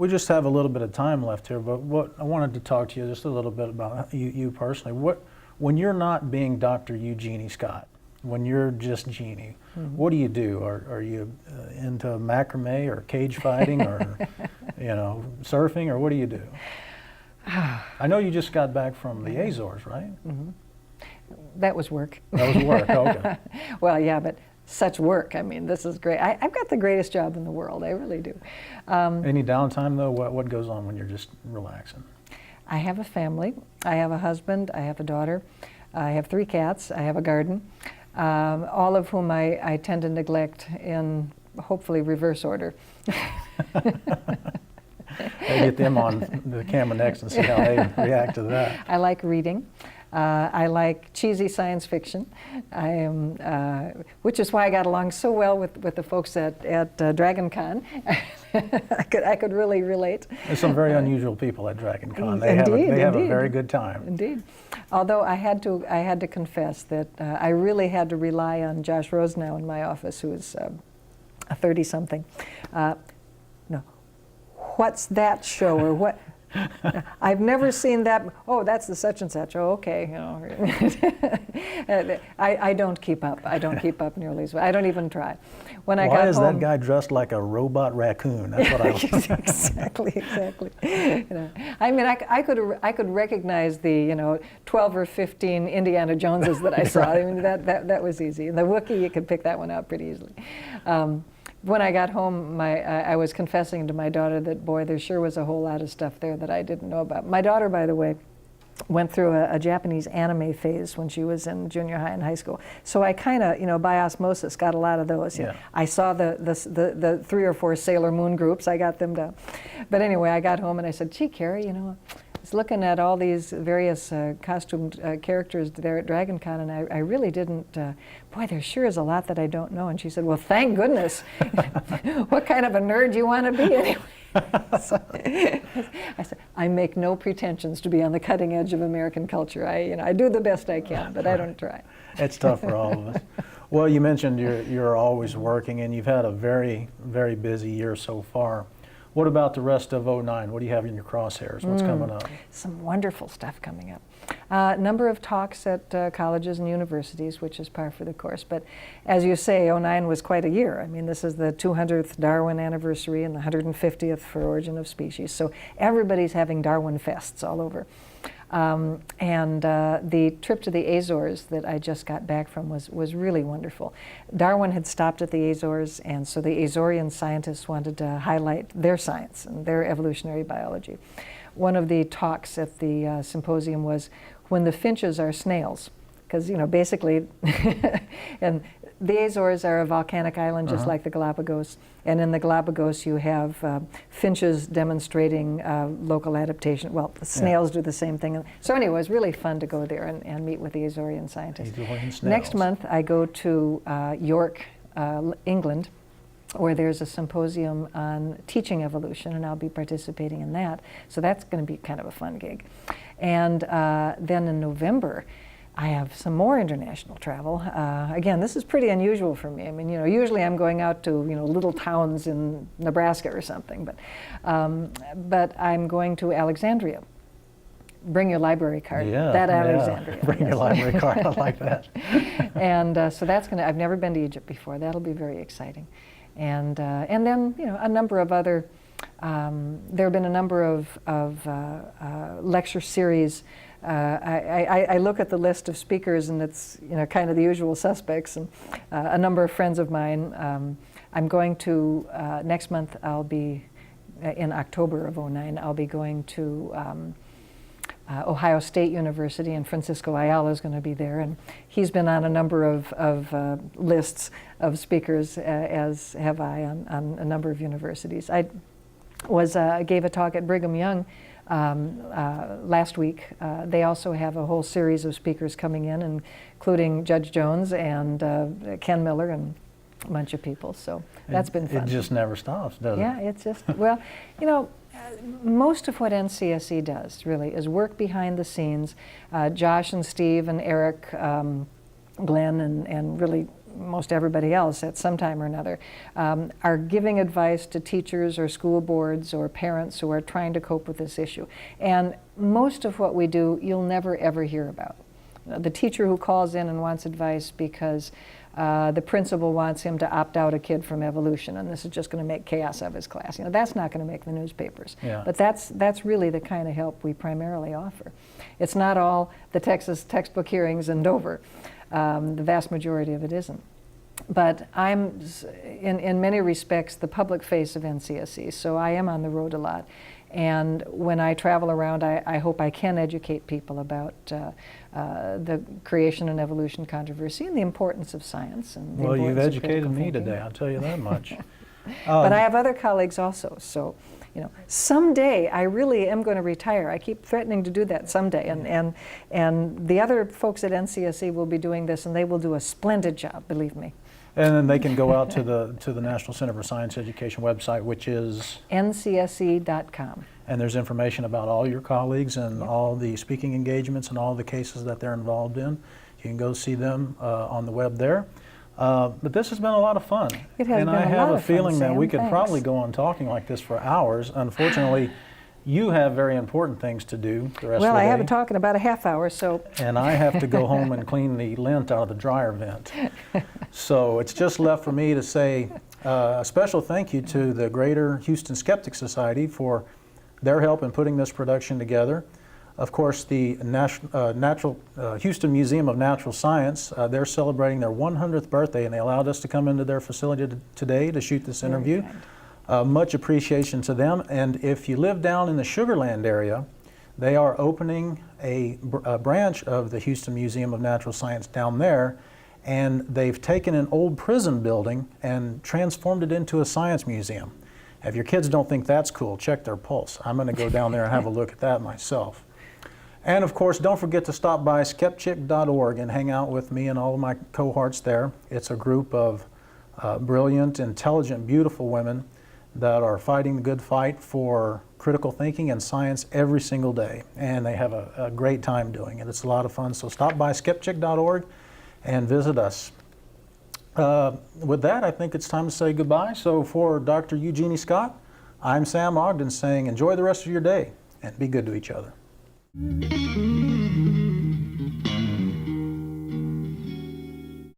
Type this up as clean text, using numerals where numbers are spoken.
We just have a little bit of time left here, but what I wanted to talk to you just a little bit about you personally. When you're not being Dr. Eugenie Scott, when you're just Jeannie, what do you do? Are you into macrame or cage fighting or surfing, or what do you do? I know you just got back from the Azores, right? That was work. That was work, okay. Well, yeah, but such work. I mean, this is great. I've got the greatest job in the world. I really do. Any downtime, though? What goes on when you're just relaxing? I have a family. I have a husband. I have a daughter. I have 3 cats. I have a garden, all of whom I tend to neglect in hopefully reverse order. I'll get them on the camera next and see how they react to that. I like reading. I like cheesy science fiction. I am, which is why I got along so well with the folks at Dragon Con. I could really relate. There's some very unusual people at Dragon Con. They Indeed, have a very good time. Indeed. Although I had to confess that I really had to rely on Josh Rosenau in my office, who is a 30-something. No, what's that show, or what? I've never seen that. Oh, that's the such and such. Oh, okay. I don't keep up. I don't keep up nearly as well. I don't even try. When I got home, why is that guy dressed like a robot raccoon? That's what I was. Exactly. I mean, I could recognize the 12 or 15 Indiana Joneses that I saw. Right. I mean, that was easy. And the Wookiee, you could pick that one out pretty easily. When I got home, I was confessing to my daughter that, boy, there sure was a whole lot of stuff there that I didn't know about. My daughter, by the way, went through a Japanese anime phase when she was in junior high and high school. So I kind of, by osmosis, got a lot of those. Yeah. I saw the 3 or 4 Sailor Moon groups. I got them down. But anyway, I got home and I said, gee, Carrie, I was looking at all these various costumed characters there at Dragon Con, and I really didn't, boy, there sure is a lot that I don't know. And she said, well, thank goodness. What kind of a nerd do you want to be anyway? So, I said, I make no pretensions to be on the cutting edge of American culture. I do the best I can, but I don't try. It's tough for all of us. Well, you mentioned you're always working, and you've had a very, very busy year so far. What about the rest of '09? What do you have in your crosshairs? What's coming up? Some wonderful stuff coming up. A number of talks at colleges and universities, which is par for the course. But as you say, '09 was quite a year. I mean, this is the 200th Darwin anniversary and the 150th for Origin of Species. So everybody's having Darwin fests all over. And the trip to the Azores that I just got back from was really wonderful. Darwin had stopped at the Azores, and so the Azorean scientists wanted to highlight their science and their evolutionary biology. One of the talks at the symposium was when the finches are snails, because basically, and the Azores are a volcanic island just like the Galapagos, and in the Galapagos you have finches demonstrating local adaptation. Well, the snails do the same thing. So anyway, it was really fun to go there and meet with the Azorean scientists. Next month I go to York, England, where there's a symposium on teaching evolution, and I'll be participating in that. So that's going to be kind of a fun gig. And then in November, I have some more international travel. Again, this is pretty unusual for me. I mean, usually I'm going out to, little towns in Nebraska or something, but I'm going to Alexandria. Bring your library card. Yeah, Alexandria. Bring your library card. I like that. And so that's I've never been to Egypt before. That'll be very exciting. And then, a number of other, there have been a number of lecture series. I look at the list of speakers, and it's kind of the usual suspects. And a number of friends of mine. I'm going to next month. I'll be in October of '09. I'll be going to Ohio State University, and Francisco Ayala is going to be there, and he's been on a number of lists of speakers, as have I, on a number of universities. I gave a talk at Brigham Young last week. They also have a whole series of speakers coming in, including Judge Jones and Ken Miller and a bunch of people. So that's been fun. It just never stops, does it? Yeah, it's just, well, most of what NCSE does, really, is work behind the scenes. Josh and Steve and Eric, Glenn, and really most everybody else at some time or another, are giving advice to teachers or school boards or parents who are trying to cope with this issue. And most of what we do, you'll never ever hear about. The teacher who calls in and wants advice because the principal wants him to opt out a kid from evolution, and this is just going to make chaos of his class. You know, that's not going to make the newspapers. Yeah. But that's really the kind of help we primarily offer. It's not all the Texas textbook hearings in Dover. The vast majority of it isn't. But I'm, in many respects, the public face of NCSE, so I am on the road a lot. And when I travel around, I hope I can educate people about the creation and evolution controversy and the importance of science. And Well, you've educated me today, I'll tell you that much. But I have other colleagues also, so you know, someday I really am going to retire. I keep threatening to do that someday, and the other folks at NCSE will be doing this, and they will do a splendid job, believe me. And then they can go out to the National Center for Science Education website, which is ncse.com. And there's information about all your colleagues and all the speaking engagements and all the cases that they're involved in. You can go see them on the web there. But this has been a lot of fun. It has and been I a have lot a of fun, feeling that Sam. we could Thanks. probably go on talking like this for hours. Unfortunately, you have very important things to do the rest of the day. Well, I have a talk in about a half hour, so. And I have to go home and clean the lint out of the dryer vent. So it's just left for me to say a special thank you to the Greater Houston Skeptic Society for their help in putting this production together. Of course, the Houston Museum of Natural Science, they're celebrating their 100th birthday, and they allowed us to come into their facility today to shoot this interview. Much appreciation to them. And if you live down in the Sugar Land area, they are opening a branch of the Houston Museum of Natural Science down there, and they've taken an old prison building and transformed it into a science museum. If your kids don't think that's cool, check their pulse. I'm going to go down there and have a look at that myself. And of course, don't forget to stop by skepchick.org and hang out with me and all of my cohorts there. It's a group of brilliant, intelligent, beautiful women that are fighting the good fight for critical thinking and science every single day. And they have a great time doing it. It's a lot of fun. So stop by skepchick.org and visit us. With that, I think it's time to say goodbye. So for Dr. Eugenie Scott, I'm Sam Ogden saying enjoy the rest of your day and be good to each other.